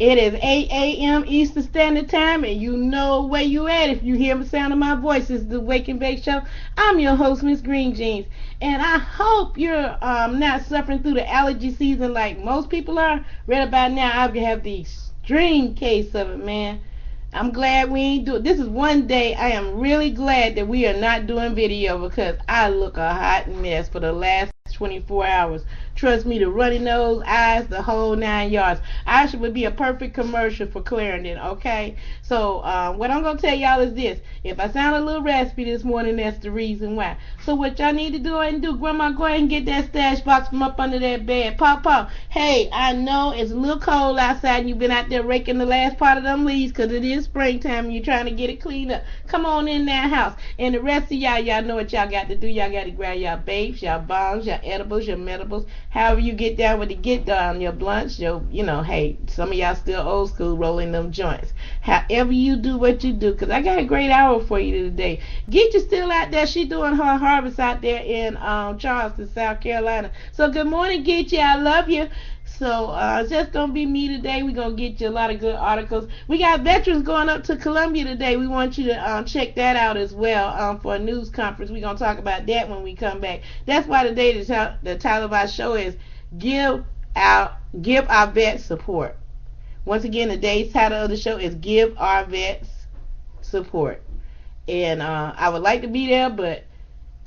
It is 8 a.m. Eastern Standard Time, and you know where you at if you hear the sound of my voice. It's the Wake and Bake Show. I'm your host, Miss Green Jeans, and I hope you're not suffering through the allergy season like most people are. Right about now, I have the extreme case of it, man. I'm glad we ain't do it. This is one day I am really glad that we are not doing video because I look a hot mess for the last 24 hours. Trust me, the runny nose, eyes, the whole 9 yards. I would be a perfect commercial for Clarendon, okay? So, what I'm going to tell y'all is this. If I sound a little raspy this morning, that's the reason why. So, what y'all need to do and do, Grandma, go ahead and get that stash box from up under that bed. Pop. Hey, I know it's a little cold outside and you've been out there raking the last part of them leaves because it is springtime and you're trying to get it cleaned up. Come on in that house. And the rest of y'all know what y'all got to do. Y'all got to grab y'all babes, y'all bombs, y'all edibles, your medibles, however you get down with the get down, your blunts, hey, some of y'all still old school rolling them joints. However you do what you do, because I got a great hour for you today. Get you still out there. She doing her harvest out there in Charleston, South Carolina. So good morning, Get You. I love you. So it's just going to be me today. We're going to get you a lot of good articles. We got veterans going up to Columbia today. We want you to check that out as well for a news conference. We're going to talk about that when we come back. That's why today the title of our show is Give Our Vets Support. Once again, today's title of the show is Give Our Vets Support. And I would like to be there, but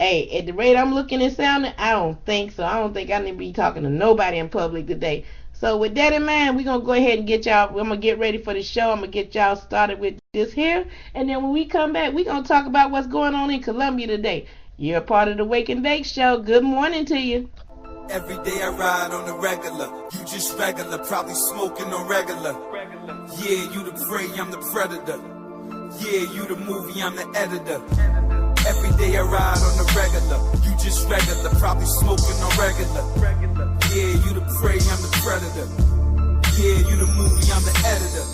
hey, at the rate I'm looking and sounding, I don't think so. I don't think I need to be talking to nobody in public today. So with that in mind, we're going to go ahead and get y'all, I'm going to get ready for the show. I'm going to get y'all started with this here. And then when we come back, we're going to talk about what's going on in Columbia today. You're a part of the Wake and Bake Show. Good morning to you. Every day I ride on the regular. You just regular, probably smoking on regular. Yeah, you the prey, I'm the predator. Yeah, you the movie, I'm the editor. Every day I ride on the regular. You just regular, probably smoking on regular. Yeah, you the prey, I'm the predator. Yeah, you the movie, I'm the editor.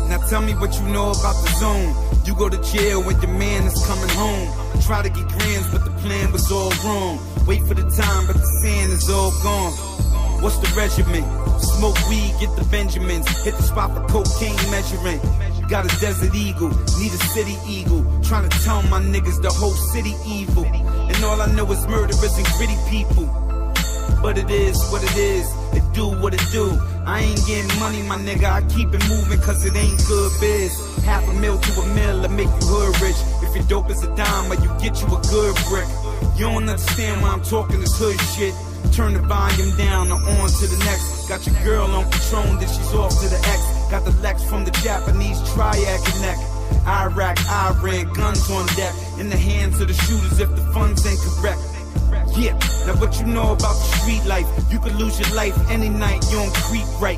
Now tell me what you know about the zone. You go to jail when your man is coming home. Try to get grams, but the plan was all wrong. Wait for the time, but the sand is all gone. What's the regimen? Smoke weed, get the Benjamins. Hit the spot for cocaine measuring. Got a desert eagle, need a city eagle. Trying to tell my niggas the whole city evil. And all I know is murderers and gritty people. But it is what it is, it do what it do. I ain't getting money, my nigga, I keep it moving cause it ain't good biz. $500,000 to $1 million to make you hood rich. If you're dope as a dime, or you get you a good brick. You don't understand why I'm talking this hood shit. Turn the volume down or on to the next. Got your girl on Patron, then she's off to the X. Got the Lex from the Japanese triad connect. Iraq, Iran, guns on deck. In the hands of the shooters if the funds ain't correct. Yeah, now what you know about the street life? You could lose your life any night, you don't creep right.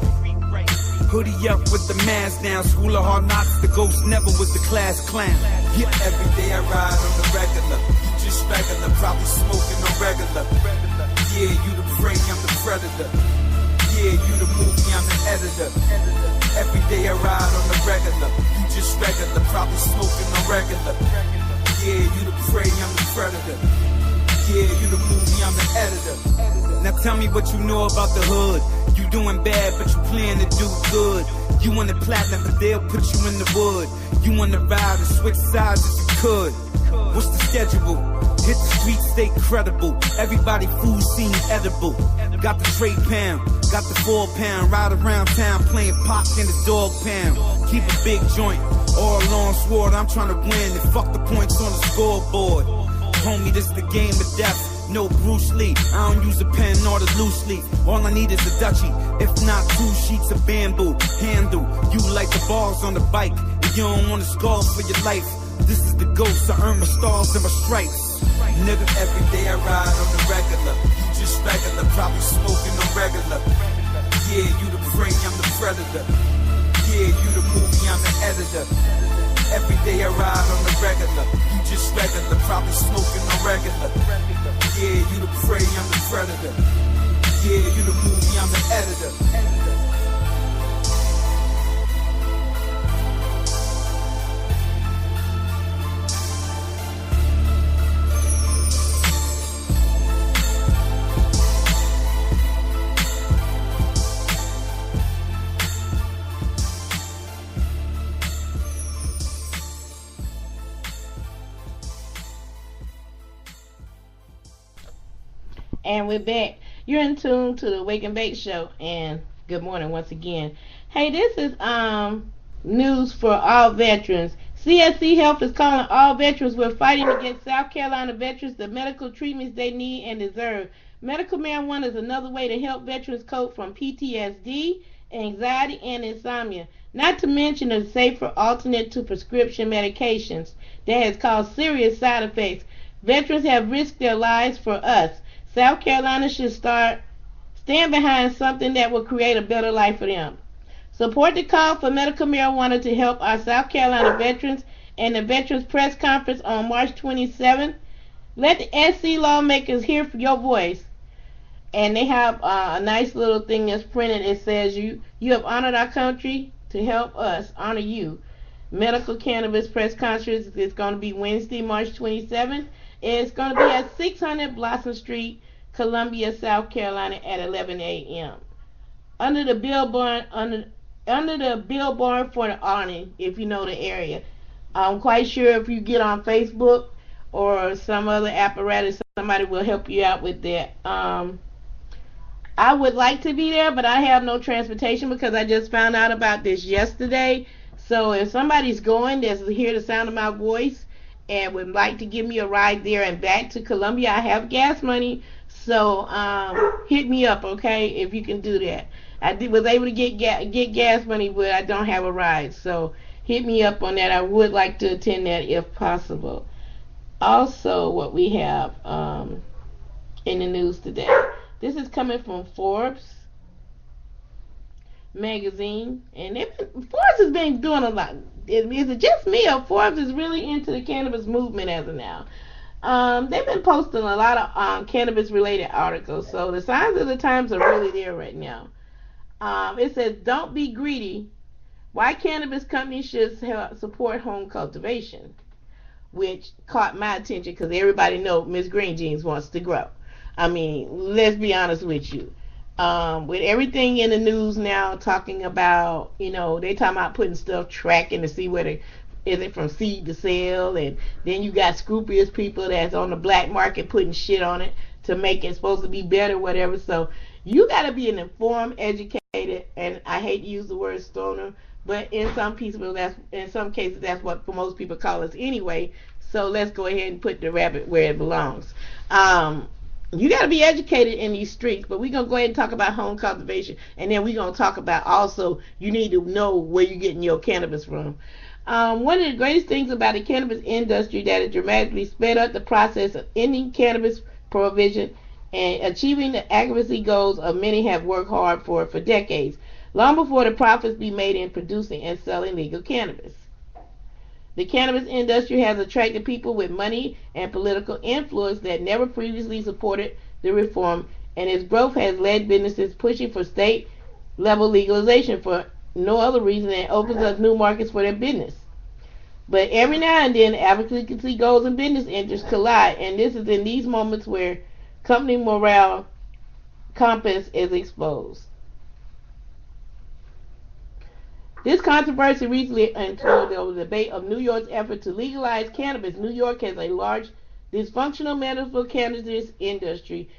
Hoodie up with the mask down, school of hard knocks, the ghost never was the class clown. Yeah, every day I ride on the regular. You just regular, probably smoking on regular. Yeah, you the prey, I'm the predator. Yeah, you the movie, I'm the editor. Every day I ride on the regular. You just regular, probably smoking on regular. Yeah, you the prey, I'm the predator. Yeah, you the movie, I'm the editor. Now tell me what you know about the hood. You doing bad, but you plan to do good. You want the platinum, but they'll put you in the wood. You want to ride and switch sides if you could. What's the schedule? Hit the streets, stay credible. Everybody food seem edible. Got the trade pound, got the 4 pound. Ride around town playing pop in the dog pound. Keep a big joint, all along sword. I'm trying to win and fuck the points on the scoreboard. Homie, this the game of death. No Bruce Lee, I don't use a pen or the loose leaf. All I need is a Dutchie, if not 2 sheets of bamboo. Handle, you like the balls on the bike. If you don't want to scar for your life, this is the ghost, I earn my stars and my stripes. Nigga, every day I ride on the regular. You just regular, probably smoking on regular. Yeah, you the prey, I'm the predator. Yeah, you the movie, I'm the editor. Every day I ride on the regular. You just regular, probably smoking on regular. Yeah, you the prey, I'm the predator. Yeah, you the movie, I'm the editor. And we're back. You're in tune to the Wake and Bake Show, and good morning once again. Hey, this is news for all veterans. CSC Health is calling all veterans who are fighting against South Carolina veterans the medical treatments they need and deserve. Medical marijuana is another way to help veterans cope from PTSD, anxiety, and insomnia. Not to mention a safer alternate to prescription medications that has caused serious side effects. Veterans have risked their lives for us. South Carolina should stand behind something that will create a better life for them. Support the call for medical marijuana to help our South Carolina veterans and the Veterans Press Conference on March 27th. Let the SC lawmakers hear your voice. And they have a nice little thing that's printed. It says, you have honored our country to help us honor you. Medical Cannabis Press Conference is going to be Wednesday, March 27th. It's going to be at 600 Blossom Street, Columbia, South Carolina at 11 a.m. Under the billboard for the awning, if you know the area. I'm quite sure if you get on Facebook or some other apparatus, somebody will help you out with that. I would like to be there, but I have no transportation because I just found out about this yesterday. So if somebody's going that's hear the sound of my voice and would like to give me a ride there and back to Columbia, I have gas money. So hit me up, okay, if you can do that. I was able to get gas money, but I don't have a ride. So hit me up on that. I would like to attend that if possible. Also, what we have in the news today. This is coming from Forbes magazine, and Forbes has been doing a lot. Is it just me, or Forbes is really into the cannabis movement as of now? They've been posting a lot of cannabis-related articles, so the signs of the times are really there right now. It says, "Don't be greedy. Why cannabis companies should support home cultivation," which caught my attention because everybody knows Miss Green Jeans wants to grow. I mean, let's be honest with you. With everything in the news now talking about, they talking about putting stuff tracking to see whether is it from seed to sale, and then you got scrupulous people that's on the black market putting shit on it to make it supposed to be better, whatever. So you got to be an informed, educated, and I hate to use the word stoner, but in some cases that's what for most people call us anyway. So let's go ahead and put the rabbit where it belongs. You got to be educated in these streets, but we're going to go ahead and talk about home cultivation, and then we're going to talk about also you need to know where you're getting your cannabis from. One of the greatest things about the cannabis industry that it dramatically sped up the process of ending cannabis prohibition and achieving the accuracy goals of many have worked hard for decades, long before the profits be made in producing and selling legal cannabis. The cannabis industry has attracted people with money and political influence that never previously supported the reform, and its growth has led businesses pushing for state-level legalization for no other reason than it opens up new markets for their business. But every now and then, advocacy goals and business interests collide, and this is in these moments where company morale compass is exposed. This controversy recently unfolded over the debate of New York's effort to legalize cannabis. New York has a large dysfunctional medical cannabis industry,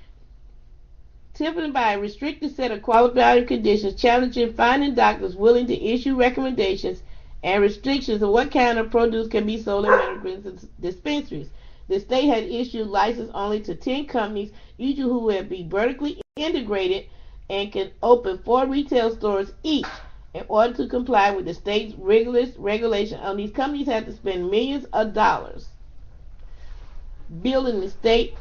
typified by a restricted set of qualifying conditions, challenging finding doctors willing to issue recommendations and restrictions of what kind of produce can be sold in medical dispensaries. The state had issued license only to 10 companies, each who would be vertically integrated and can open 4 retail stores each. In order to comply with the state's rigorous regulation, these companies have to spend millions of dollars building the state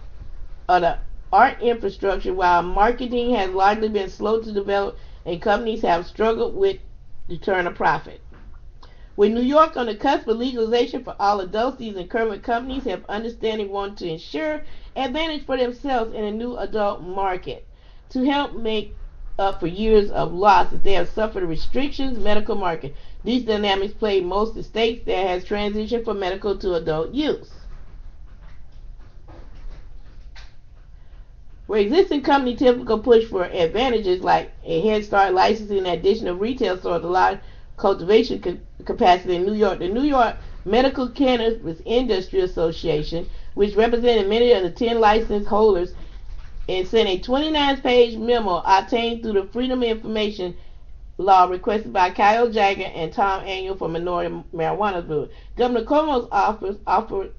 of the art infrastructure, while marketing has largely been slow to develop and companies have struggled with to turn a profit. With New York on the cusp of legalization for all adults, these incumbent companies have understanding want to ensure advantage for themselves in a new adult market to help make up for years of losses. They have suffered restrictions medical market. These dynamics play most in states that has transitioned from medical to adult use. Where existing company typical push for advantages like a head start licensing, additional retail stores, a large cultivation capacity in New York, the New York Medical Cannabis Industry Association, which represented many of the 10 license holders and sent a 29-page memo obtained through the Freedom of Information law requested by Kyle Jagger and Tom Annual for Minority Marijuana Bill. Governor Cuomo's office offered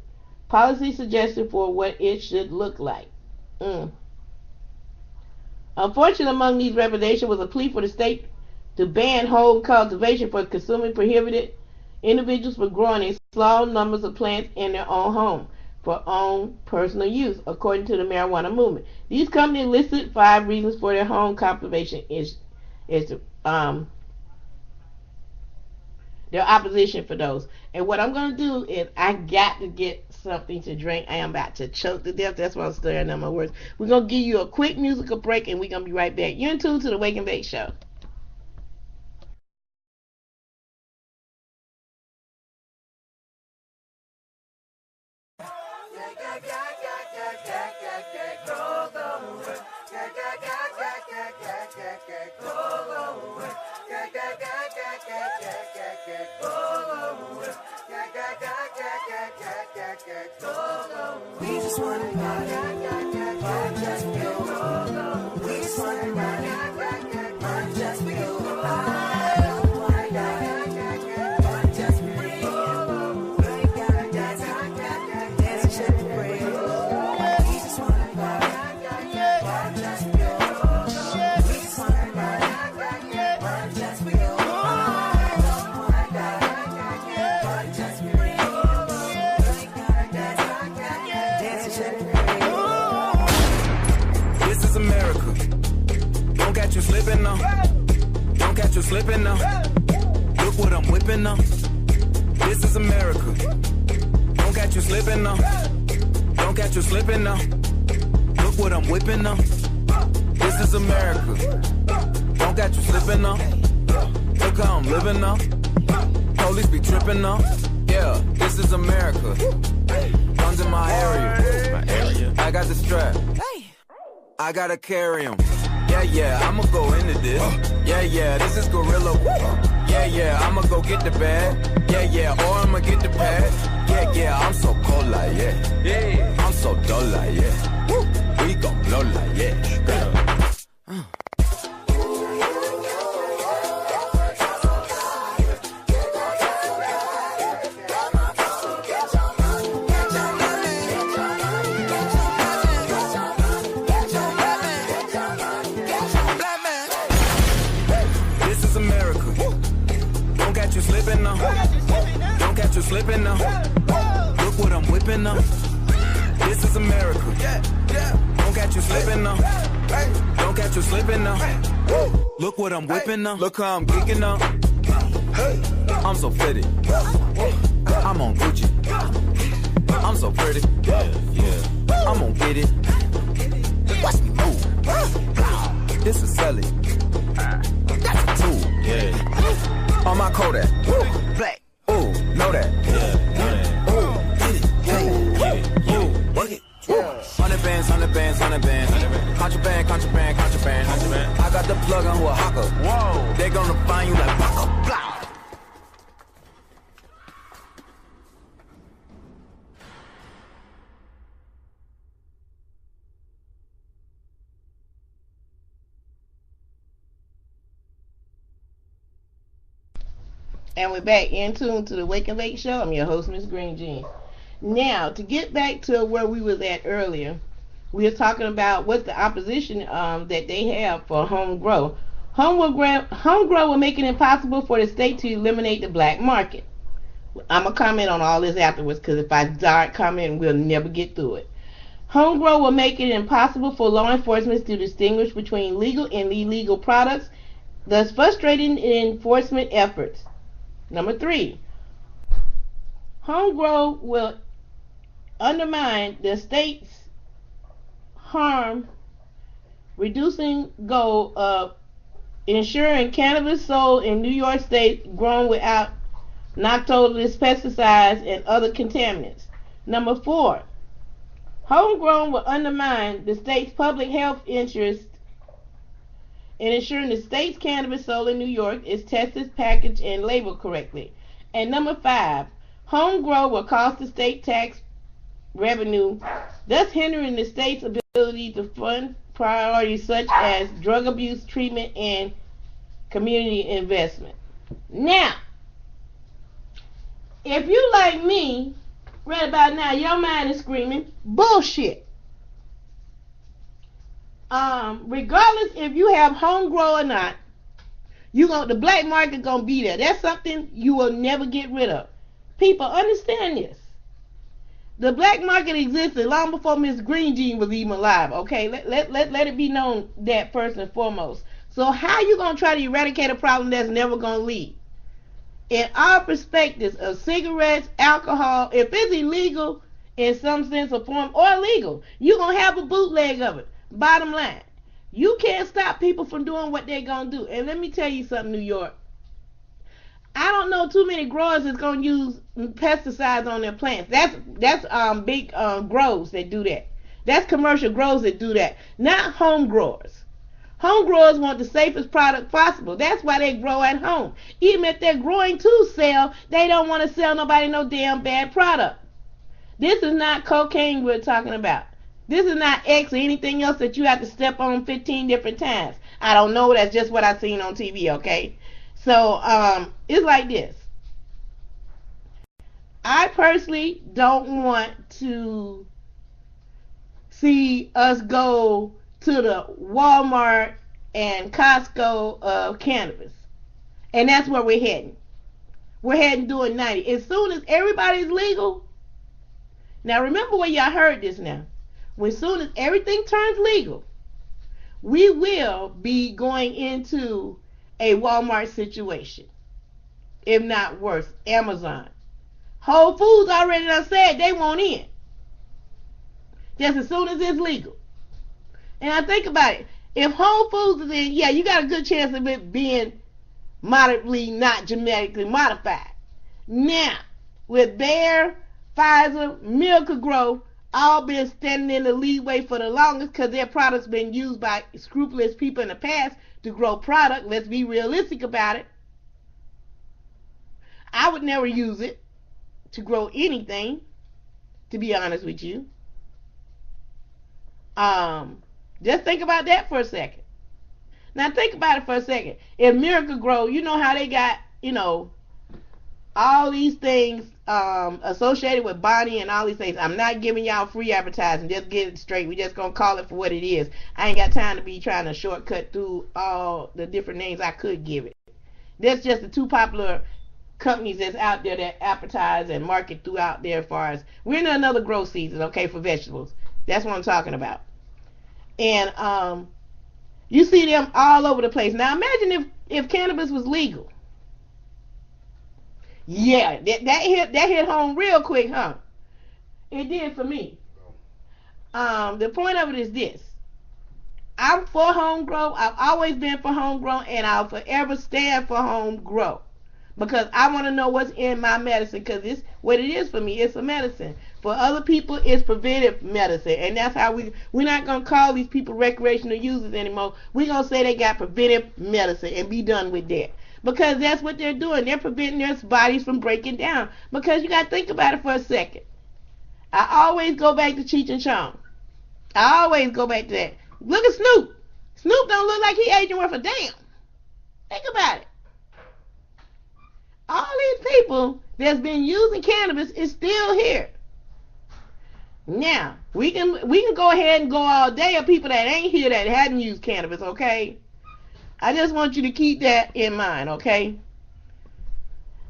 policy suggestions for what it should look like. Unfortunately, among these recommendations was a plea for the state to ban home cultivation for consuming prohibited individuals for growing a small numbers of plants in their own home for own personal use, according to the marijuana movement. These companies listed 5 reasons for their home cultivation their opposition for those. And what I'm going to do is I got to get something to drink. I am about to choke to death. That's why I'm stirring on my words. We're going to give you a quick musical break, and we're going to be right back. You're in tune to the Wake and Bake Show. We just wanna party, just for you. We just wanna party, just for you. I don't wanna die, just for you. We gotta dance and shake it for you. We just wanna party, just for you. We just wanna party, just for you. I don't wanna die, just for you. This is America. Don't catch you slipping now. Don't catch you slipping now. Look what I'm whipping now. This is America. Don't catch you slipping now. Don't catch you slipping now. Look what I'm whipping now. This is America. Don't catch you slipping now. Look how I'm living now. Police be tripping now. Yeah, this is America. Guns in my area. I got the strap. I gotta carry him. Yeah, I'ma go into this. Yeah, this is gorilla. Yeah, I'ma go get the bag. Yeah, or I'ma get the pad. Yeah, I'm so cold like yeah. I'm so dull like yeah. We gon' blow like yeah. Slipping now. Don't catch you slipping now. Look what I'm whipping now. This is America. Don't catch you slipping now. Don't catch you slipping now. Look what I'm whipping now. Look how I'm geeking now. I'm so pretty. I'm on Gucci. I'm so pretty. I'm gonna get it. Watch me move. This is Sally. That's a tool. On my Kodak, black, ooh, know that, ooh, get it, ooh, work it, 100 bands, 100 bands, 100 bands, contraband, contraband, contraband, I got the plug on who a hawker, whoa, they gonna find you like baka, blah. And we're back in tune to the Wake and Bake Show. I'm your host, Miss Green Jean. Now, to get back to where we was at earlier, we were talking about what the opposition that they have for home grow. Home grow will make it impossible for the state to eliminate the black market. I'm going to comment on all this afterwards, because if I start commenting, we'll never get through it. Home grow will make it impossible for law enforcement to distinguish between legal and illegal products, thus frustrating enforcement efforts. Number 3, home grow will undermine the state's harm reducing goal of ensuring cannabis sold in New York State grown without nocturnal pesticides and other contaminants. Number 4, homegrown will undermine the state's public health interest in ensuring the state's cannabis sold in New York is tested, packaged, and labeled correctly. And number 5, home grow will cost the state tax revenue, thus hindering the state's ability ability to fund priorities such as drug abuse treatment and community investment. Now, if you like me, right about now, your mind is screaming bullshit. Regardless if you have homegrown or not, the black market gonna be there. That's something you will never get rid of. People understand this. The black market existed long before Miss Green Jean was even alive. Okay, let it be known that first and foremost. So how you gonna try to eradicate a problem that's never gonna leave? In our perspectives of cigarettes, alcohol, if it's illegal in some sense or form or illegal, you're gonna have a bootleg of it. Bottom line, you can't stop people from doing what they're gonna do. And let me tell you something, New York. I don't know too many growers that's gonna use pesticides on their plants. That's big grows that do that. That's commercial grows that do that, not home growers. Home growers want the safest product possible. That's why they grow at home. Even if they're growing to sell, they don't want to sell nobody no damn bad product. This is not cocaine we're talking about. This is not X or anything else that you have to step on 15 different times. I don't know. That's just what I've seen on TV, okay? So, it's like this. I personally don't want to see us go to the Walmart and Costco of cannabis. And that's where we're heading. We're heading doing 90. As soon as everybody's legal. Now remember where y'all heard this now. As soon as everything turns legal, we will be going into a Walmart situation. If not worse, Amazon. Whole Foods already done said they want in. Just as soon as it's legal. And I think about it. If Whole Foods is in, yeah, you got a good chance of it being moderately not genetically modified. Now, with Bayer, Pfizer, Miracle-Gro, all been standing in the leadway for the longest because their products been used by scrupulous people in the past to grow product. Let's be realistic about it. I would never use it to grow anything, to be honest with you. Just think about that for a second. Now think about it for a second. If Miracle-Gro, you know how they got, all these things associated with Bonnie and all these things. I'm not giving y'all free advertising. Just get it straight. We just gonna call it for what it is. I ain't got time to be trying to shortcut through all the different names I could give it. That's just the two popular companies that's out there that advertise and market throughout there as far as we're in another grow season, okay, for vegetables. That's what I'm talking about. And you see them all over the place. Now imagine if cannabis was legal. Yeah, that hit home real quick, huh? It did for me. The point of it is this. I'm for home grow. I've always been for home grow, and I'll forever stand for home grow. Because I want to know what's in my medicine, because it's what it is for me. It's a medicine. For other people, it's preventive medicine. And that's how we're not going to call these people recreational users anymore. We're going to say they got preventive medicine and be done with that. Because that's what they're doing. They're preventing their bodies from breaking down. Because you got to think about it for a second. I always go back to Cheech and Chong. I always go back to that. Look at Snoop. Snoop don't look like he aging worth a damn. Think about it. All these people that's been using cannabis is still here. Now, we can go ahead and go all day of people that ain't here that hadn't used cannabis, okay? I just want you to keep that in mind, okay?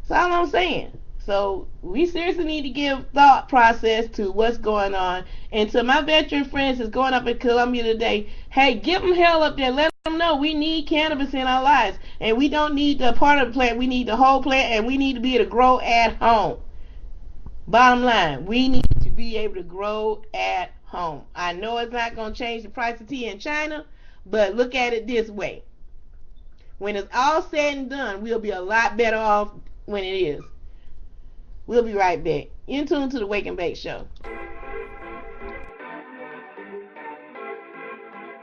That's all I'm saying. So we seriously need to give thought process to what's going on. And to my veteran friends that's going up in Columbia today, hey, give them hell up there. Let them know we need cannabis in our lives. And we don't need the part of the plant. We need the whole plant. And we need to be able to grow at home. Bottom line, we need to be able to grow at home. I know it's not going to change the price of tea in China, but look at it this way. When it's all said and done, we'll be a lot better off when it is. We'll be right back. In tune to the Wake and Bake Show.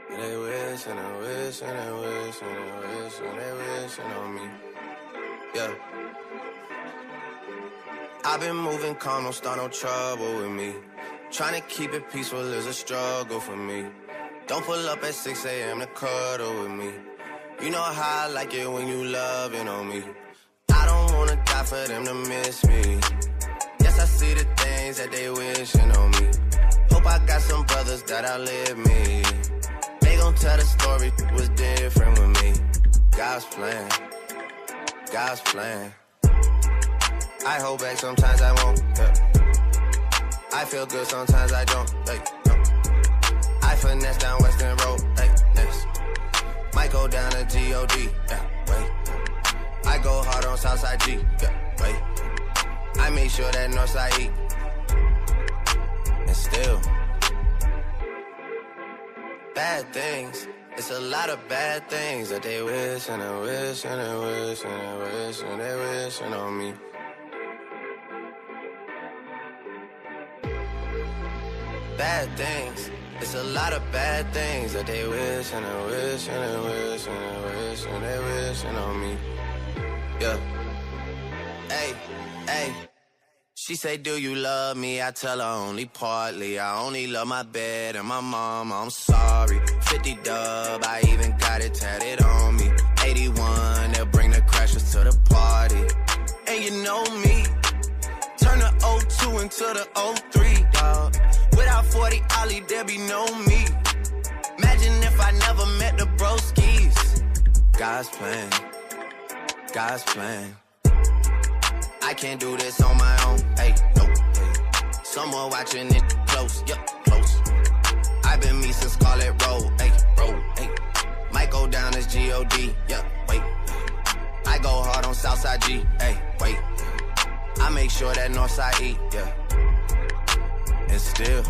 They wish and they wish and they wish and they wish and they wish on me. Yeah. I've been moving calm, don't start no trouble with me. Trying to keep it peaceful is a struggle for me. Don't pull up at 6 a.m. to cuddle with me. You know how I like it when you loving on me. I don't wanna die for them to miss me. Yes, I see the things that they wishing on me. Hope I got some brothers that outlive me. They gon' tell the story was different with me. God's plan, God's plan. I hold back sometimes I won't, yeah. I feel good sometimes I don't, hey, no. I finesse down Western Road, hey, next. Might go down to G.O.D., yeah, wait. I go hard on Southside G, yeah, wait. I make sure that Northside eat. And still, bad things. It's a lot of bad things that they wish and they wish and they wish and they wish and they wishing on me. Bad things. It's a lot of bad things that they wish and they wish and they wish and they wish and they wishing on me. Yeah. Hey, hey. She say, do you love me? I tell her only partly. I only love my bed and my mama, I'm sorry. 50 dub, I even got it tatted on me. 81, they'll bring the crashers to the party. And you know me, turn the 02 into the 03, dog. Without 40 Ollie, there be no me. Imagine if I never met the broskies. God's plan, God's plan. I can't do this on my own, hey, no, hey. Someone watching it close, yeah, close. I've been me since Scarlet Road, hey, road, hey. Might go down as G.O.D., yeah, wait. I go hard on Southside G, hey, wait. I make sure that Northside eat, yeah. And still,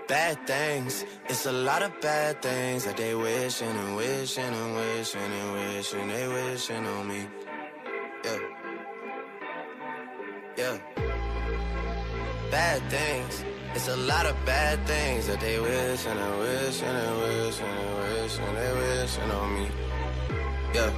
bad things. It's a lot of bad things that they wishing and wishing and wishing and wishing they wishing on me. Yeah, yeah. Bad things. It's a lot of bad things that they wish and they wish and they wish and they wish and they wishing on me. Yeah.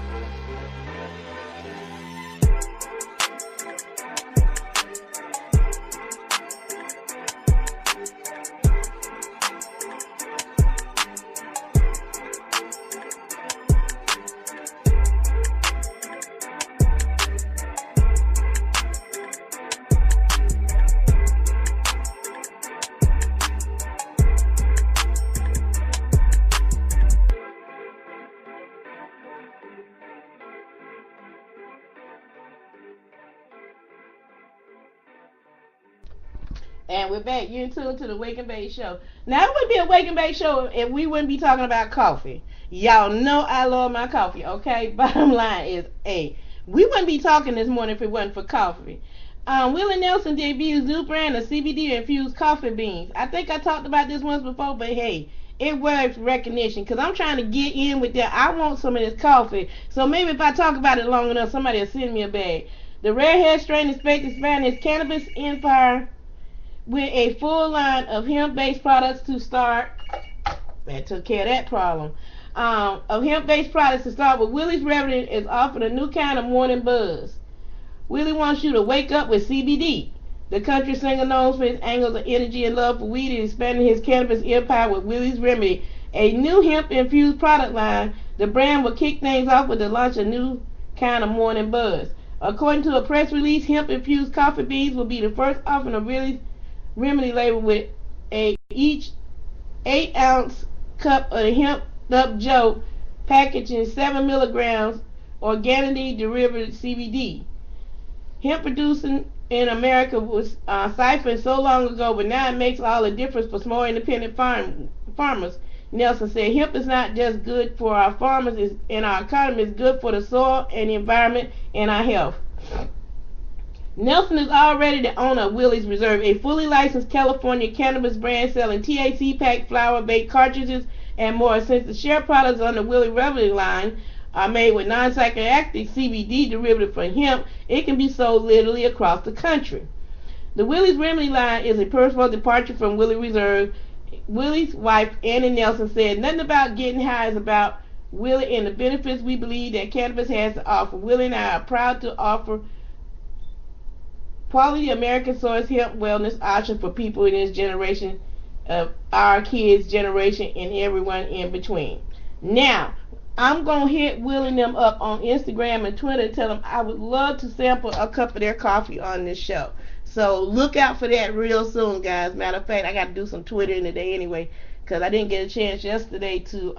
And we're back. You're in tune to the Wake and Bake Show. Now, it wouldn't be a Wake and Bake Show if we wouldn't be talking about coffee. Y'all know I love my coffee, okay? Bottom line is, we wouldn't be talking this morning if it wasn't for coffee. Willie Nelson debuts new brand of CBD-infused coffee beans. I think I talked about this once before, but hey, it worth recognition because I'm trying to get in with that. I want some of this coffee. So maybe if I talk about it long enough, somebody will send me a bag. The rare hair strain expects to expand its cannabis empire with a full line of hemp-based products to start. That took care of that problem. Of hemp-based products to start with. Willie's Revenue is offering a new kind of morning buzz. Willie wants you to wake up with CBD. The country singer known for his angles of energy and love for weed is expanding his cannabis empire with Willie's Remedy, a new hemp-infused product line. The brand will kick things off with the launch of a new kind of morning buzz. According to a press release, hemp-infused coffee beans will be the first offering of Willie's Remedy label with each 8-ounce cup of the hemp up Joe packaged in 7 milligrams organically derived CBD. Hemp producing in America was siphoned so long ago, but now it makes all the difference for small independent farmers. Nelson said, hemp is not just good for our farmers and our economy, it's good for the soil and the environment and our health. Nelson is already the owner of Willie's Reserve, a fully licensed California cannabis brand selling THC-packed flower-baked cartridges and more. Since the share products on the Willie Revenue line are made with non-psychoactive CBD derivative from hemp, it can be sold literally across the country. The Willie's Remedy line is a purposeful departure from Willie Reserve. Willie's wife, Annie Nelson, said, nothing about getting high is about Willie and the benefits we believe that cannabis has to offer. Willie and I are proud quality American source health wellness option for people in this generation, of our kids' generation, and everyone in between. Now, I'm going to hit Will and them up on Instagram and Twitter and tell them I would love to sample a cup of their coffee on this show. So look out for that real soon, guys. Matter of fact, I got to do some Twittering today anyway, because I didn't get a chance yesterday to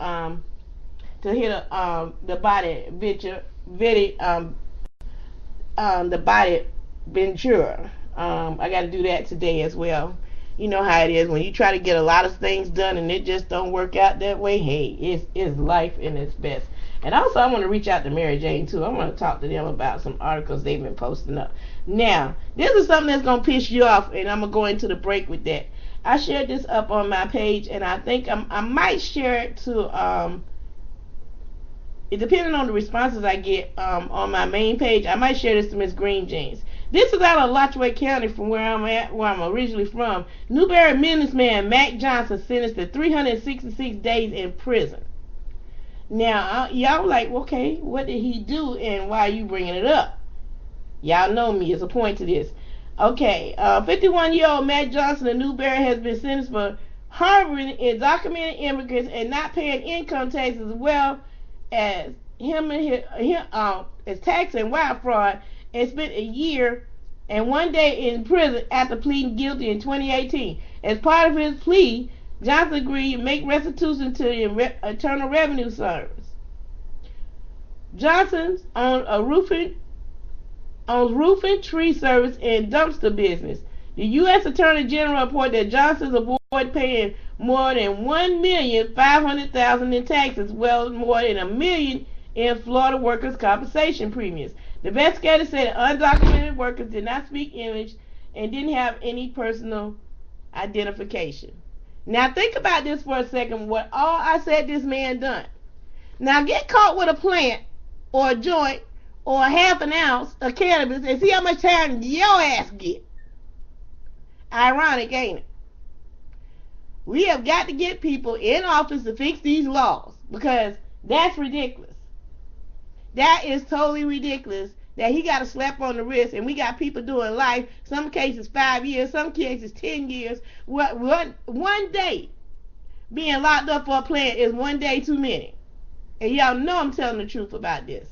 hit the body the body Ventura. I got to do that today as well. You know how it is when you try to get a lot of things done and it just don't work out that way. Hey, it's life in its best. And also, I want to reach out to Mary Jane too. I want to talk to them about some articles they've been posting up. Now, this is something that's gonna piss you off, and I'm gonna go into the break with that. I shared this up on my page, and I think I might share it to depending on the responses I get on my main page, I might share this to Miss Green Jeans. This is out of Lachue County, from where I'm originally from. Newberry businessman Mac Johnson sentenced to 366 days in prison. Now, y'all like, okay, what did he do, and why are you bringing it up? Y'all know me. It's a point to this. Okay, 51-year-old Mac Johnson of Newberry has been sentenced for harboring undocumented immigrants and not paying income taxes, as well as as tax and wire fraud, and spent a year and 1 day in prison after pleading guilty in 2018. As part of his plea, Johnson agreed to make restitution to the Internal Revenue Service. Johnson owns roofing, tree service, and dumpster business. The U.S. Attorney General reported that Johnson's avoided paying more than $1,500,000 in taxes, well more than $1 million in Florida workers' compensation premiums. The investigators said undocumented workers did not speak English and didn't have any personal identification. Now think about this for a second, what all I said this man done. Now get caught with a plant or a joint or a half an ounce of cannabis and see how much time your ass get. Ironic, ain't it? We have got to get people in office to fix these laws, because that's ridiculous. That is totally ridiculous that he got a slap on the wrist, and we got people doing life, some cases 5 years, some cases 10 years. One day being locked up for a plant is 1 day too many. And y'all know I'm telling the truth about this.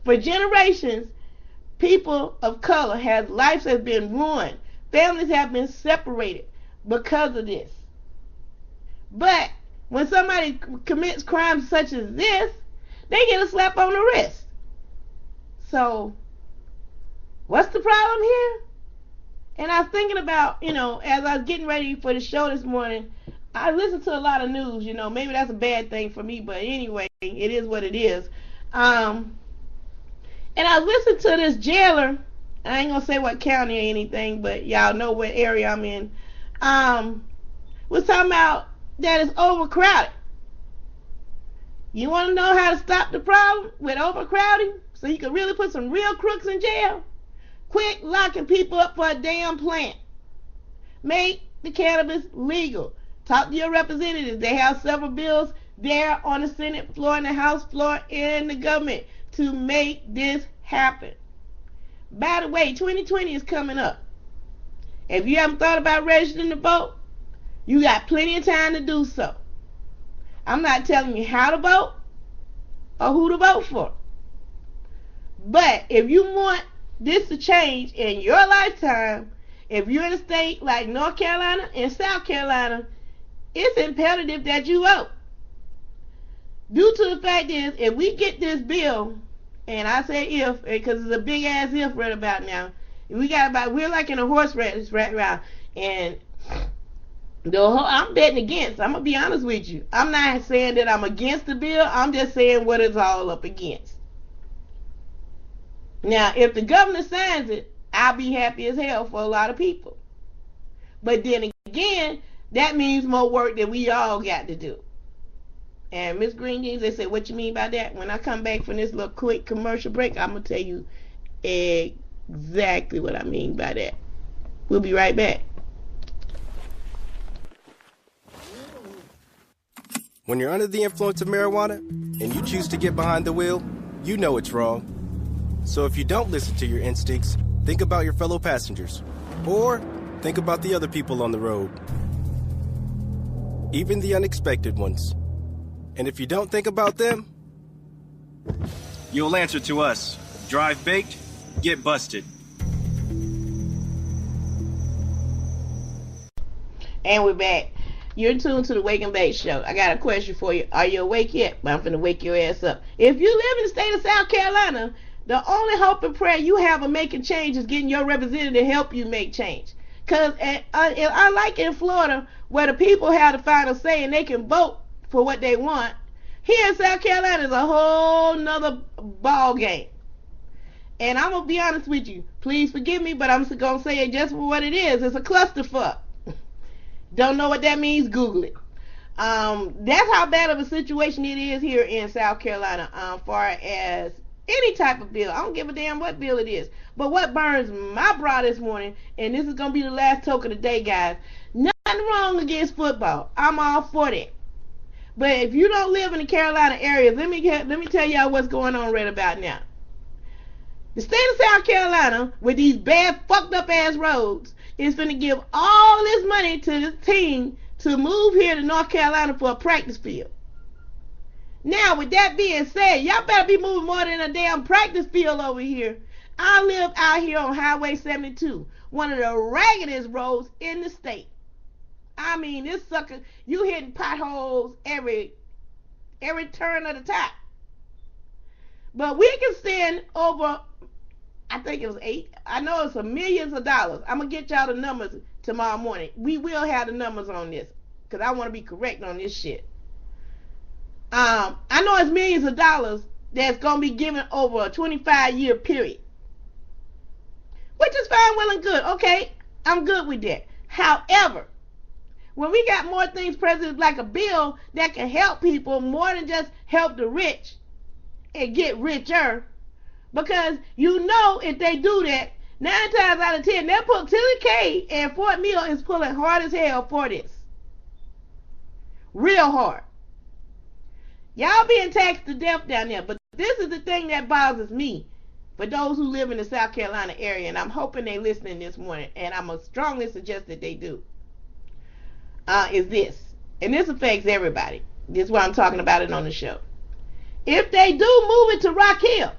For generations, people of color lives have been ruined. Families have been separated because of this. But when somebody commits crimes such as this, they get a slap on the wrist. So, what's the problem here? And I was thinking about, as I was getting ready for the show this morning, I listened to a lot of news, maybe that's a bad thing for me, but anyway, it is what it is. And I listened to this jailer, I ain't gonna say what county or anything, but y'all know what area I'm in, was talking about that it's overcrowded. You want to know how to stop the problem with overcrowding so you can really put some real crooks in jail? Quit locking people up for a damn plant. Make the cannabis legal. Talk to your representatives. They have several bills there on the Senate floor and the House floor and the government to make this happen. By the way, 2020 is coming up. If you haven't thought about registering to vote, you got plenty of time to do so. I'm not telling you how to vote or who to vote for. But if you want this to change in your lifetime, if you're in a state like North Carolina and South Carolina, it's imperative that you vote. Due to the fact is, if we get this bill, and I say if, because it's a big ass if right about now, we're like in a horse race right now, and I'm betting against. I'm gonna be honest with you. I'm not saying that I'm against the bill. I'm just saying what it's all up against. Now, if the governor signs it, I'll be happy as hell for a lot of people. But then again, that means more work that we all got to do. And Miss Green Jeans, they said, what you mean by that? When I come back from this little quick commercial break, I'm gonna tell you exactly what I mean by that. We'll be right back. When you're under the influence of marijuana and you choose to get behind the wheel, you know it's wrong. So if you don't listen to your instincts, then think about your fellow passengers. Or think about the other people on the road. Even the unexpected ones. And if you don't think about them, you'll answer to us. Drive baked, get busted. And we're back. You're tuned to the Wake and Bake Show. I got a question for you. Are you awake yet? I'm finna wake your ass up. If you live in the state of South Carolina, the only hope and prayer you have of making change is getting your representative to help you make change. Because unlike in Florida, where the people have the final say and they can vote for what they want, here in South Carolina is a whole nother ball game. And I'm going to be honest with you. Please forgive me, but I'm going to say it just for what it is. It's a clusterfuck. Don't know what that means? Google it. That's how bad of a situation it is here in South Carolina, far as any type of bill. I don't give a damn what bill it is. But what burns my bra this morning, and this is going to be the last talk of the day, guys. Nothing wrong against football. I'm all for that. But if you don't live in the Carolina area, let me tell y'all what's going on right about now. The state of South Carolina, with these bad, fucked up ass roads, is going to give all this money to this team to move here to North Carolina for a practice field. Now, with that being said, y'all better be moving more than a damn practice field over here. I live out here on Highway 72, one of the raggedest roads in the state. I mean, this sucker, you hitting potholes every turn of the time. But we can send over, I think it was I know it's millions of dollars. I'm going to get y'all the numbers tomorrow morning. We will have the numbers on this, because I want to be correct on this shit. I know it's millions of dollars that's going to be given over a 25-year period. Which is fine, well and good. Okay, I'm good with that. However, when we got more things present like a bill that can help people more than just help the rich and get richer, because you know if they do that, 9 times out of 10, they'll put Tilly K and Fort Mill is pulling hard as hell for this. Real hard. Y'all being taxed to death down there, but this is the thing that bothers me for those who live in the South Carolina area, and I'm hoping they're listening this morning, and I'm going to strongly suggest that they do, is this. And this affects everybody. This is why I'm talking about it on the show. If they do move it to Rock Hill,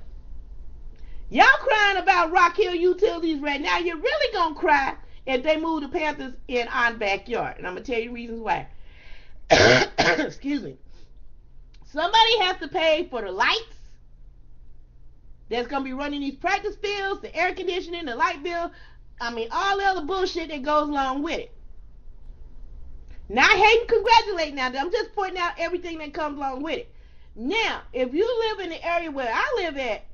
y'all crying about Rock Hill utilities right now, you're really going to cry if they move the Panthers in our backyard. And I'm going to tell you reasons why. Excuse me. Somebody has to pay for the lights that's going to be running these practice fields, the air conditioning, the light bill. I mean, all the other bullshit that goes along with it. Not hating, congratulating now. I'm just pointing out everything that comes along with it. Now, if you live in the area where I live at,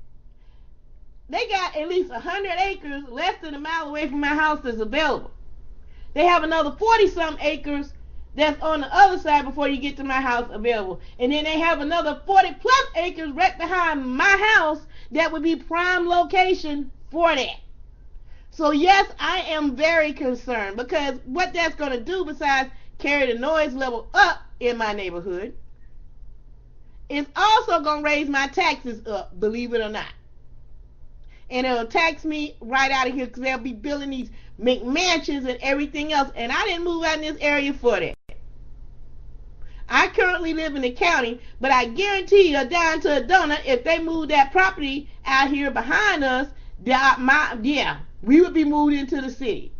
they got at least 100 acres less than a mile away from my house that's available. They have another 40-some acres that's on the other side before you get to my house available. And then they have another 40-plus acres right behind my house that would be prime location for that. So yes, I am very concerned, because what that's going to do besides carry the noise level up in my neighborhood, it's also going to raise my taxes up, believe it or not. And it'll tax me right out of here, because they'll be building these McMansions and everything else. And I didn't move out in this area for that. I currently live in the county, but I guarantee you, down to a donut, if they move that property out here behind us, we would be moved into the city.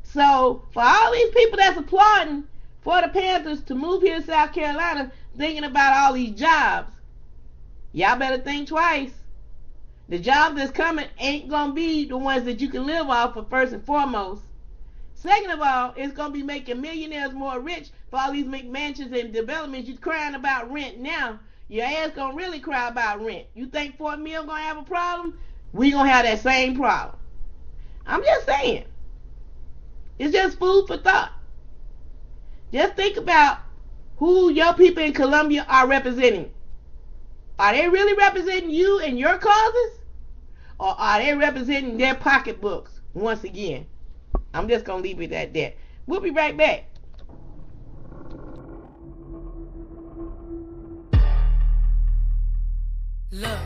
So for all these people that's applauding for the Panthers to move here to South Carolina, thinking about all these jobs, y'all better think twice. The jobs that's coming ain't going to be the ones that you can live off of, first and foremost. Second of all, it's going to be making millionaires more rich for all these McMansions and developments. You're crying about rent now. Your ass going to really cry about rent. You think Fort Mill going to have a problem? We going to have that same problem. I'm just saying. It's just food for thought. Just think about who your people in Columbia are representing. Are they really representing you and your causes? Or are they representing their pocketbooks once again? I'm just going to leave it at that. We'll be right back. Look,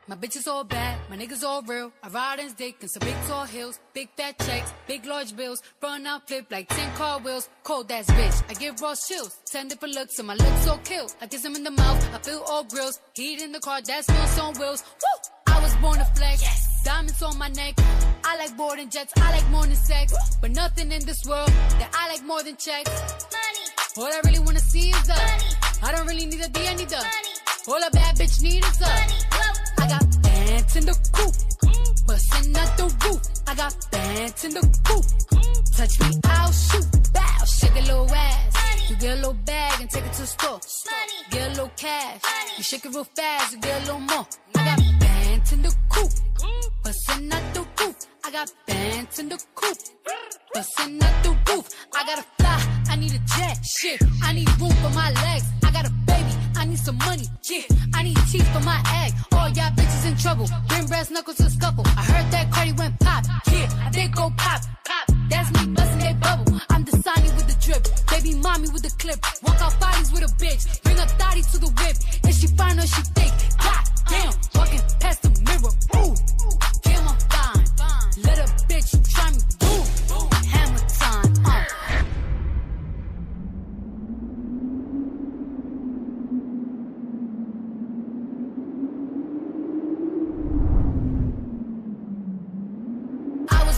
My bitches all bad, my niggas all real. I ride in dick in some big tall hills, big fat checks, big large bills. Run out, flip like 10 car wheels. Cold ass bitch, I give raw chills. 10 different looks, and my looks so kill. I kiss him in the mouth, I feel all grills. Heat in the car, that smells on wheels. Woo! I was born to flex, yes. Diamonds on my neck. I like boarding jets, I like more than sex. But nothing in this world that I like more than checks. Money. All I really wanna see is the money. I don't really need a D, I need the money. All a bad bitch need is the money. I got bands in the coop, bustin' out the roof. I got bands in the coop. Touch me, I'll shoot. Bow, shake a little ass. You get a little bag and take it to the store. Get a little cash. You shake it real fast, you get a little more. I got bands in the coop, bustin' out the roof. I got bands in the coop, bustin' out the roof. I gotta fly, I need a jet. Shit, I need room for my legs. I got a baby, I need some money. Yeah, I need teeth for my egg. All y'all bitches in trouble. Bring brass knuckles to scuffle. I heard that Cardi went pop. Yeah, I did go pop. Pop. That's me busting that bubble. I'm the Sonny with the drip. Baby mommy with the clip. Walk out bodies with a bitch. Bring a thotty to the whip. If she fine or she thick. God damn, walking past the mirror. Ooh, damn, I'm fine. Let a bitch try me. Ooh, hammer time.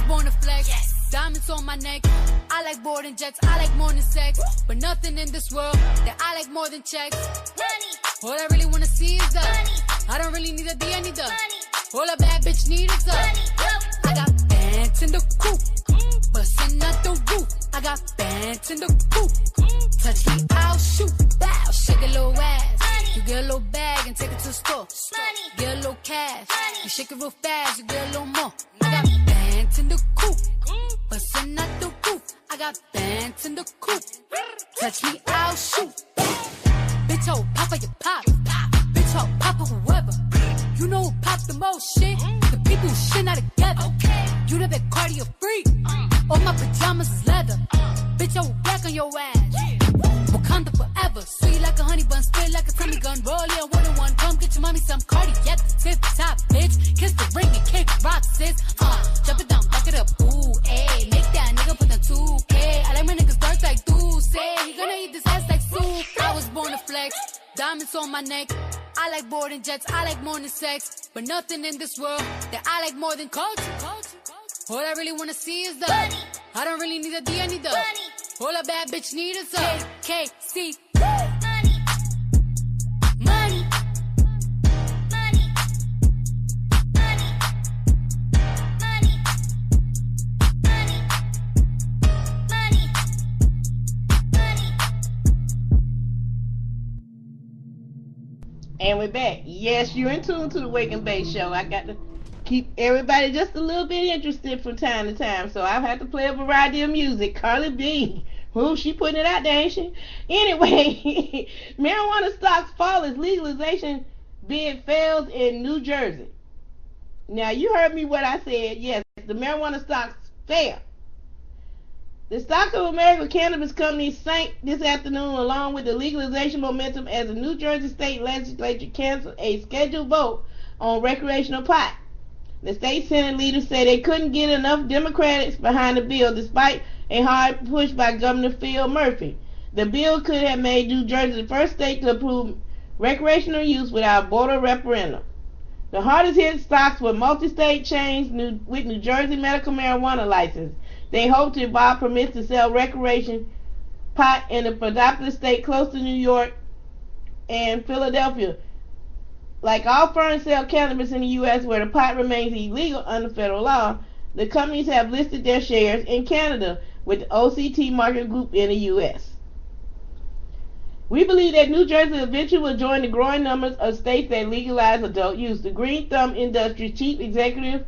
Born to flex, yes. Diamonds on my neck. I like boarding jets, I like more than sex. But nothing in this world that I like more than checks. Money. All I really wanna see is the money. I don't really need a D, I need the money. All a bad bitch need is the money. I got bands in the coop, bustin' out the roof. I got bands in the coop. Touch me, I'll shoot. Bow, shake a little ass. You get a little bag and take it to the store. Get a little cash. You shake it real fast, you get a little more. I got bands in the coop, bustin' out the roof. I got bands in the coop. Touch me, I'll shoot. Bitch, oh, papa, you pop. Bitch, oh, papa, whoever. You know who pop the most shit? The people who shit not together. You know that cardio freak. All my pajamas is leather. Bitch, I will back on your ass. Wakanda forever. Sweet like a honey bun, spit like a Tommy gun. Roll yeah, one on one. Come get your mommy some Cardi at the tip top, bitch. Kiss the ring and kick rock, sis. Jump it down, back it up. Ooh, ayy. Make that nigga put the 2K. I like my niggas dark like say he gonna eat this ass like soup. I was born to flex. Diamonds on my neck. I like boarding jets, I like more than sex. But nothing in this world that I like more than culture. All I really wanna see is the money. I don't really need a D, I need the money. All a bad bitch need is a KKC. Money. Money. Money. Money. Money. Money. Money. Money. And we're back. Yes, you're in tune to the Wake and Bake Show. I got to keep everybody just a little bit interested from time to time, so I've had to play a variety of music. Carly B, who she putting it out there, ain't she? Anyway, marijuana stocks fall as legalization bid fails in New Jersey. Now, you heard me what I said. Yes, the marijuana stocks fail. The stock of American cannabis companies sank this afternoon along with the legalization momentum as the New Jersey state legislature canceled a scheduled vote on recreational pot. The state Senate leaders say they couldn't get enough Democrats behind the bill despite a hard push by Governor Phil Murphy. The bill could have made New Jersey the first state to approve recreational use without a border referendum. The hardest hit stocks were multi-state chains with New Jersey medical marijuana license. They hope to evolve permits to sell recreation pot in the predominant state close to New York and Philadelphia. Like all firms sell cannabis in the U.S. where the pot remains illegal under federal law, the companies have listed their shares in Canada with the OCT Market Group in the U.S. We believe that New Jersey eventually will join the growing numbers of states that legalize adult use. The Green Thumb Industries Chief Executive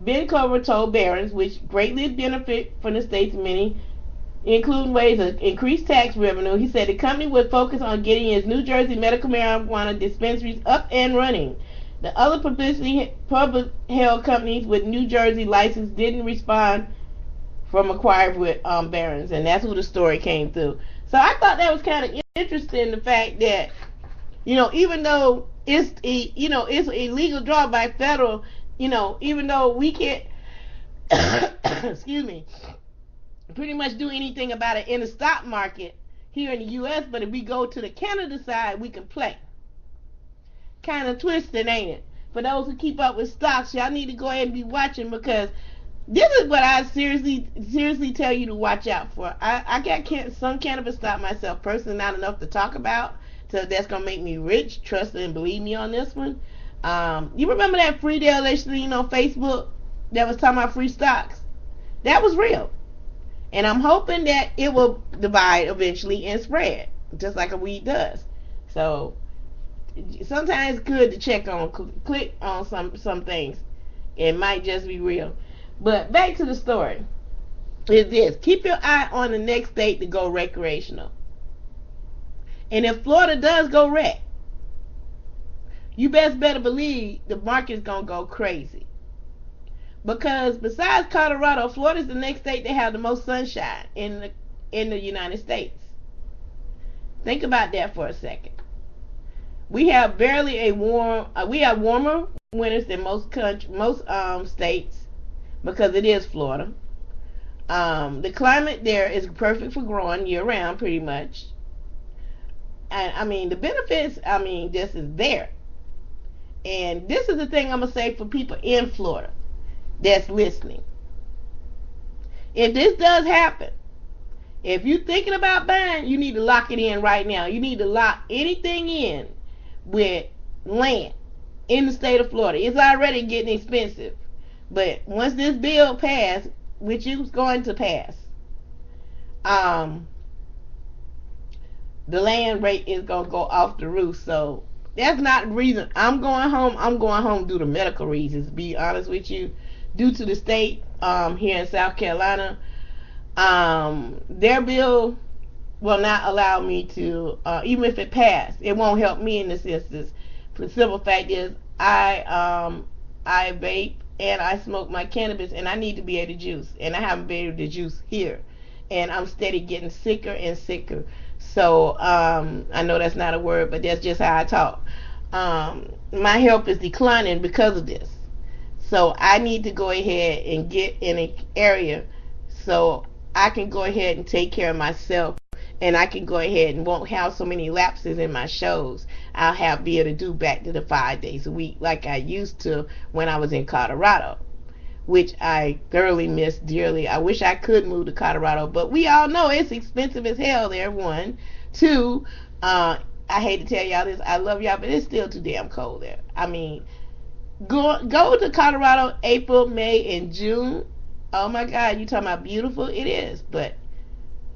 Ben Cover told Barron's, which greatly benefit from the state's many, including ways of increased tax revenue. He said the company would focus on getting its New Jersey medical marijuana dispensaries up and running. The other public held companies with New Jersey license didn't respond from acquired with Barron's, and that's who the story came through. So I thought that was kind of interesting, the fact that Even though it's illegal draw by federal, even though we can't, excuse me, pretty much do anything about it in the stock market here in the U.S., but if we go to the Canada side, we can play. Kind of twisted, ain't it? For those who keep up with stocks, y'all need to go ahead and be watching, because this is what I seriously tell you to watch out for. I got some cannabis stock myself, personally, not enough to talk about, so that's gonna make me rich. Trust and believe me on this one. You remember that free deal they seen on Facebook that was talking about free stocks? That was real, and I'm hoping that it will divide eventually and spread, just like a weed does. So sometimes it's good to check on, click on some things. It might just be real. But back to the story. Is this: keep your eye on the next state to go recreational. And if Florida does go rec, you better believe the market's gonna go crazy. Because besides Colorado, Florida's the next state that have the most sunshine in the United States. Think about that for a second. We have we have warmer winters than most states, because it is Florida. The climate there is perfect for growing year round, pretty much. And the benefits, this is there. And this is the thing I'm gonna say for people in Florida that's listening. If this does happen, if you're thinking about buying, you need to lock it in right now. You need to lock anything in with land in the state of Florida. It's already getting expensive, but once this bill passed, which is going to pass, the land rate is going to go off the roof. So that's not the reason I'm going home. I'm going home due to medical reasons, to be honest with you. Due to the state here in South Carolina, their bill will not allow me to, even if it passed, it won't help me in this instance. The simple fact is, I vape and I smoke my cannabis, and I need to be able to juice, and I haven't been able to juice here, and I'm steady getting sicker and sicker. So I know that's not a word, but that's just how I talk. My health is declining because of this. So I need to go ahead and get in an area so I can go ahead and take care of myself, and I can go ahead and won't have so many lapses in my shows. I'll be able to do back to the 5 days a week like I used to when I was in Colorado, which I thoroughly miss dearly. I wish I could move to Colorado, but we all know it's expensive as hell there, one. Two, I hate to tell y'all this, I love y'all, but it's still too damn cold there. Go to Colorado April, May, and June. Oh my God, you talking about beautiful? It is. But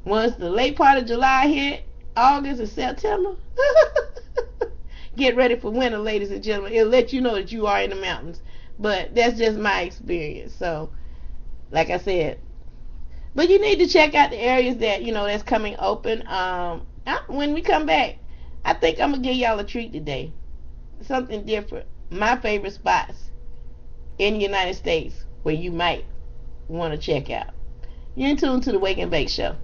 once the late part of July hit, August and September, get ready for winter, ladies and gentlemen. It'll let you know that you are in the mountains. But that's just my experience. So, like I said, but you need to check out the areas that, that's coming open. When we come back, I think I'm going to give y'all a treat today. Something different. My favorite spots in the United States where you might want to check out. You're in tune to the Wake and Bake Show.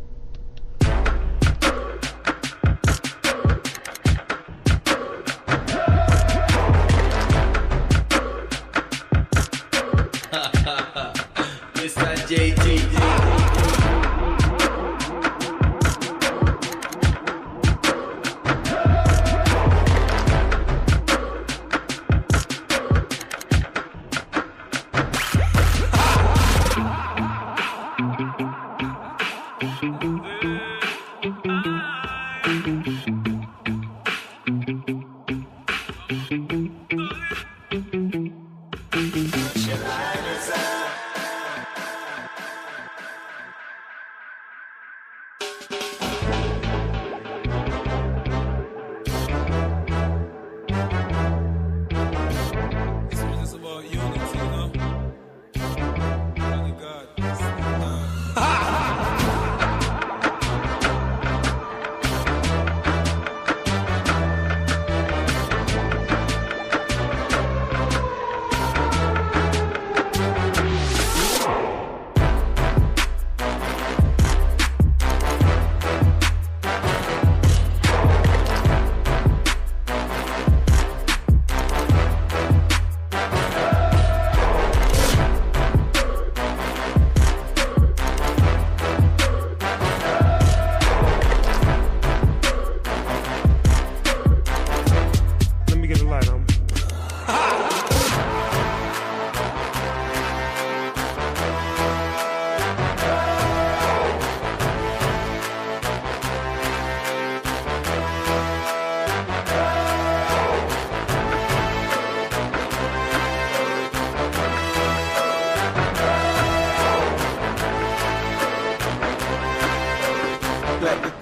Mr. JT.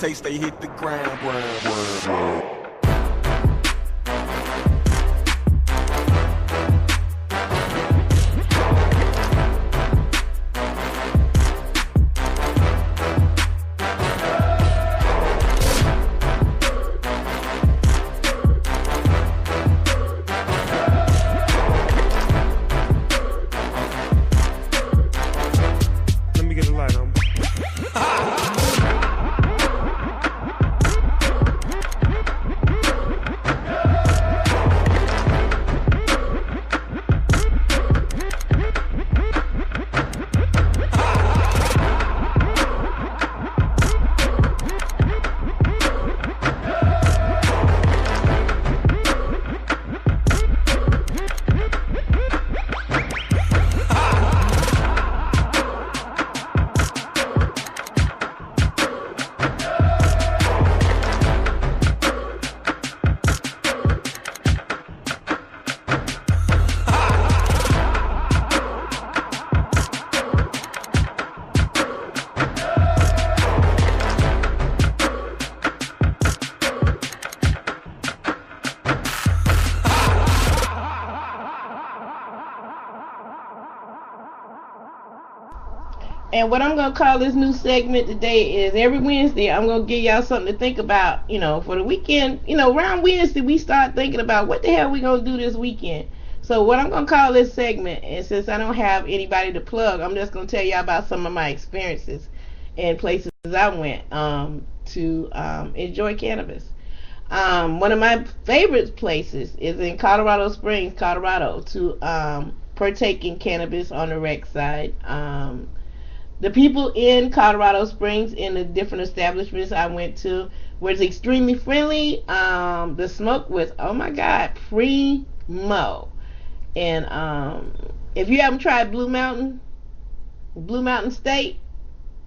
taste, they hit the ground. Let me get a light on. And what I'm going to call this new segment today is every Wednesday I'm going to give y'all something to think about, for the weekend. Around Wednesday we start thinking about what the hell we going to do this weekend. So what I'm going to call this segment, and since I don't have anybody to plug, I'm just going to tell y'all about some of my experiences and places I went to enjoy cannabis. One of my favorite places is in Colorado Springs, Colorado, to partake in cannabis on the rec side. The people in Colorado Springs in the different establishments I went to was extremely friendly. The smoke was, oh my God, primo. And if you haven't tried Blue Mountain State,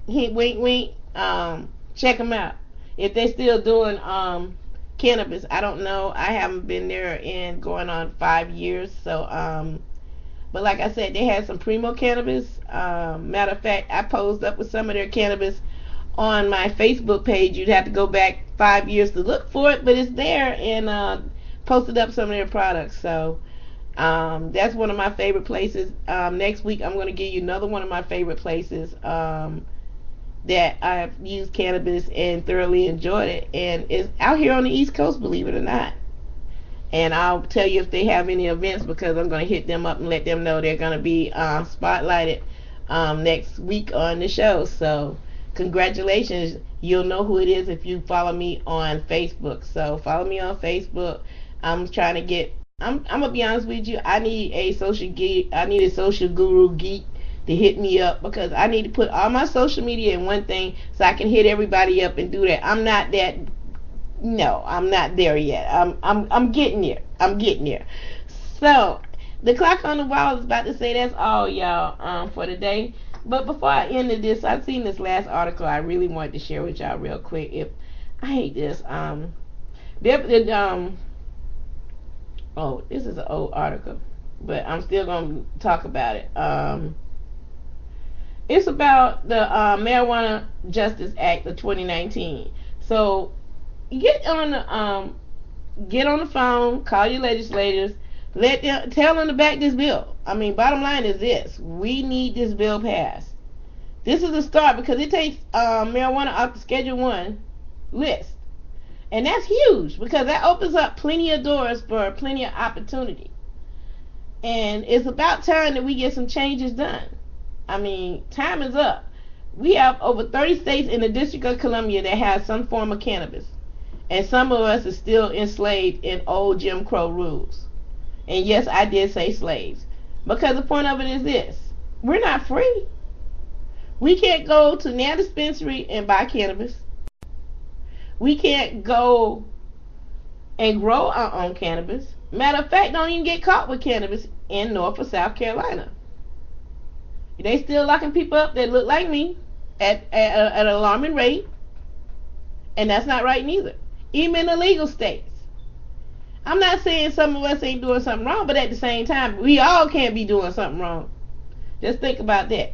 wink wink, check them out. If they're still doing cannabis, I don't know. I haven't been there in going on 5 years, so but like I said, they had some primo cannabis. Matter of fact, I posed up with some of their cannabis on my Facebook page. You'd have to go back 5 years to look for it, but it's there, and posted up some of their products. So that's one of my favorite places. Next week I'm going to give you another one of my favorite places that I've used cannabis and thoroughly enjoyed it, and it's out here on the East Coast, believe it or not. And I'll tell you if they have any events, because I'm going to hit them up and let them know they're going to be spotlighted next week on the show. So congratulations. You'll know who it is if you follow me on Facebook. So follow me on Facebook. I'm trying to get, I'm gonna be honest with you, I need a social guru geek to hit me up, because I need to put all my social media in one thing so I can hit everybody up and do that. I'm not there yet. I'm getting there. So the clock on the wall is about to say that's all, y'all, for today. But before I ended this, I've seen this last article I really wanted to share with y'all real quick. I hate this. This is an old article, but I'm still gonna talk about it. It's about the Marijuana Justice Act of 2019. So get on the phone, call your legislators, tell them to back this bill. I mean, bottom line is this: we need this bill passed. This is a start, because it takes marijuana off the Schedule 1 list, and that's huge, because that opens up plenty of doors for plenty of opportunity. And it's about time that we get some changes done. I mean, time is up. We have over 30 states in the District of Columbia that have some form of cannabis, and some of us are still enslaved in old Jim Crow rules. And yes, I did say slaves, because the point of it is this: we're not free. We can't go to now dispensary and buy cannabis. We can't go and grow our own cannabis. Matter of fact, don't even get caught with cannabis in North or South Carolina. They still locking people up that look like me at an alarming rate, and that's not right neither. Even in the legal states. I'm not saying some of us ain't doing something wrong, but at the same time, we all can't be doing something wrong. Just think about that.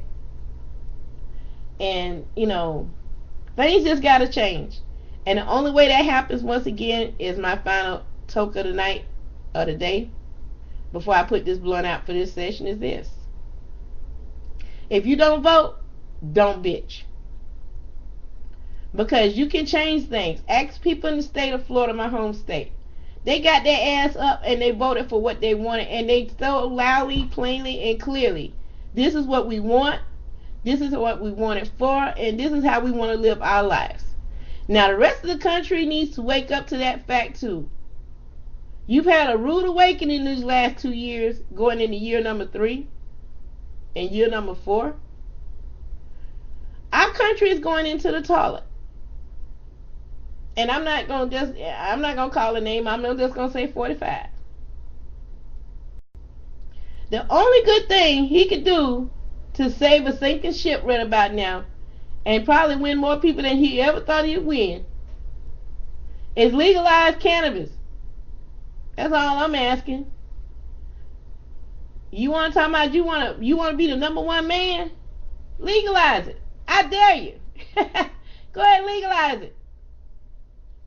And things just gotta change. And the only way that happens, once again, is my final toke of the night, of the day, before I put this blunt out for this session, is this. If you don't vote, don't bitch. Because you can change things. Ask people in the state of Florida, my home state. They got their ass up and they voted for what they wanted, and they so loudly, plainly, and clearly, this is what we want, this is what we want it for, and this is how we want to live our lives. Now the rest of the country needs to wake up to that fact too. You've had a rude awakening these last 2 years, going into year number 3 and year number 4. Our country is going into the toilet. And I'm not gonna call a name, I'm just gonna say 45. The only good thing he could do to save a sinking ship right about now, and probably win more people than he ever thought he'd win, is legalize cannabis. That's all I'm asking. You want to talk about you want to be the number one man? Legalize it. I dare you. Go ahead and legalize it.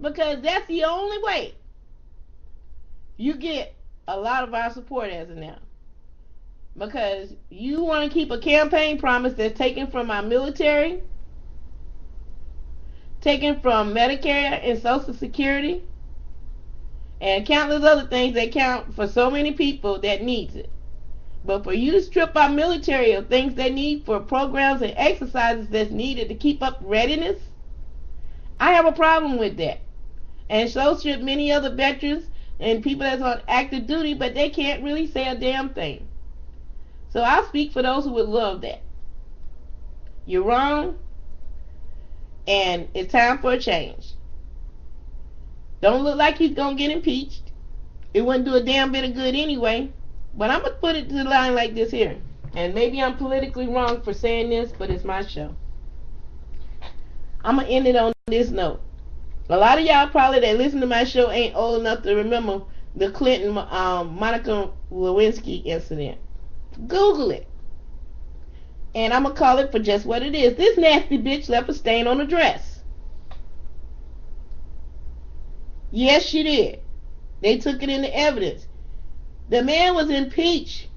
Because that's the only way you get a lot of our support as of now. Because you want to keep a campaign promise that's taken from our military, taken from Medicare and Social Security, and countless other things that count for so many people that needs it. But for you to strip our military of things they need for programs and exercises that's needed to keep up readiness, I have a problem with that. And so should many other veterans and people that's on active duty, but they can't really say a damn thing. So I'll speak for those who would love that. You're wrong, and it's time for a change. Don't look like he's going to get impeached. It wouldn't do a damn bit of good anyway. But I'm going to put it to the line like this here. And maybe I'm politically wrong for saying this, but it's my show. I'm going to end it on this note. A lot of y'all probably that listen to my show ain't old enough to remember the Clinton Monica Lewinsky incident. Google it. And I'm going to call it for just what it is. This nasty bitch left a stain on the dress. Yes, she did. They took it into evidence. The man was impeached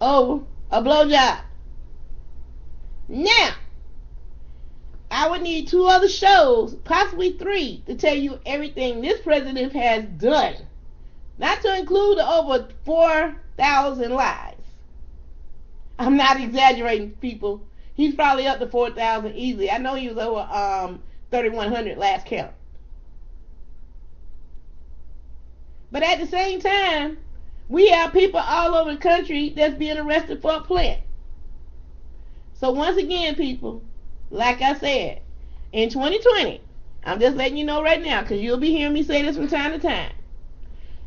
over a blowjob. Now, I would need 2 other shows, possibly 3, to tell you everything this president has done. Not to include the over 4,000 lies. I'm not exaggerating, people. He's probably up to 4,000 easily. I know he was over 3,100 last count. But at the same time, we have people all over the country that's being arrested for a plant. So once again, people, like I said, in 2020, I'm just letting you know right now, because you'll be hearing me say this from time to time.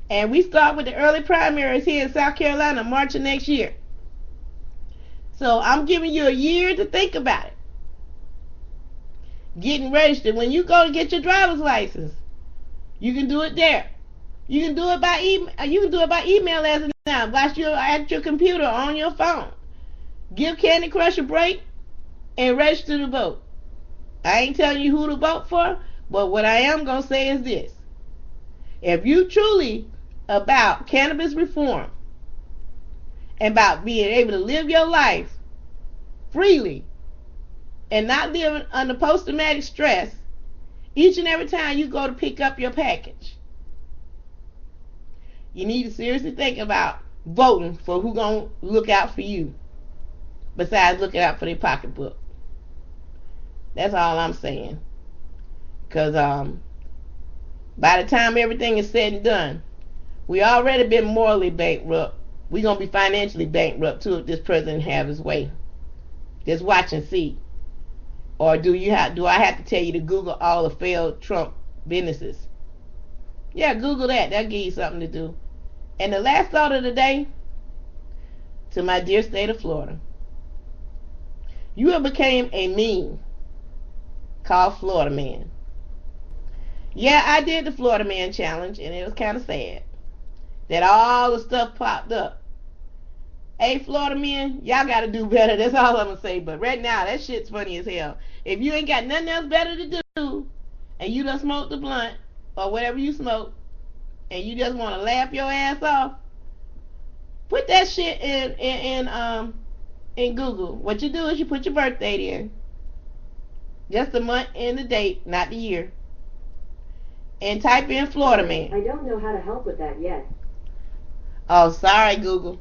And we start with the early primaries here in South Carolina, March of next year. So I'm giving you a year to think about it. Getting registered. When you go to get your driver's license, you can do it there. You can do it by email. You can do it by email as of now. While you're at your computer or on your phone. Give Candy Crush a break and register to vote. I ain't telling you who to vote for, but what I am going to say is this. If you truly about cannabis reform and about being able to live your life freely and not live under post-traumatic stress each and every time you go to pick up your package, you need to seriously think about voting for who's going to look out for you besides looking out for their pocketbook. That's all I'm saying. Because by the time everything is said and done, we already been morally bankrupt. We're going to be financially bankrupt too if this president have his way. Just watch and see. Or do I have to tell you to Google all the failed Trump businesses? Yeah, Google that. That'll give you something to do. And the last thought of the day, to my dear state of Florida. You have became a meme called Florida Man. Yeah, I did the Florida Man challenge, and it was kind of sad that all the stuff popped up. Hey, Florida men, y'all got to do better. That's all I'm going to say. But right now, that shit's funny as hell. If you ain't got nothing else better to do, and you done smoked the blunt or whatever you smoke, and you just want to laugh your ass off, put that shit in Google. What you do is you put your birth date in, just the month and the date, not the year, and type in Florida man. I don't know how to help with that yet. Oh, sorry, Google.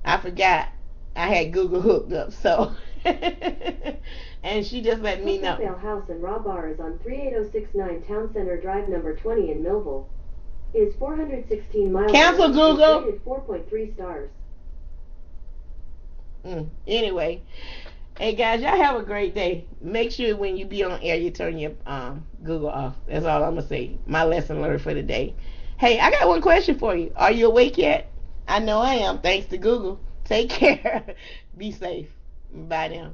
I forgot. I had Google hooked up, so. And she just let me know. Sale House and Raw Bar is on 38069 Town Center Drive, number 20 in Millville. Is 416 miles. Cancel away. Google. Rated 4.3 stars. Anyway, hey guys, y'all have a great day. Make sure when you be on air, you turn your Google off. That's all I'm gonna say. My lesson learned for the day. Hey, I got one question for you. Are you awake yet? I know I am, thanks to Google. Take care. Be safe. Bye now.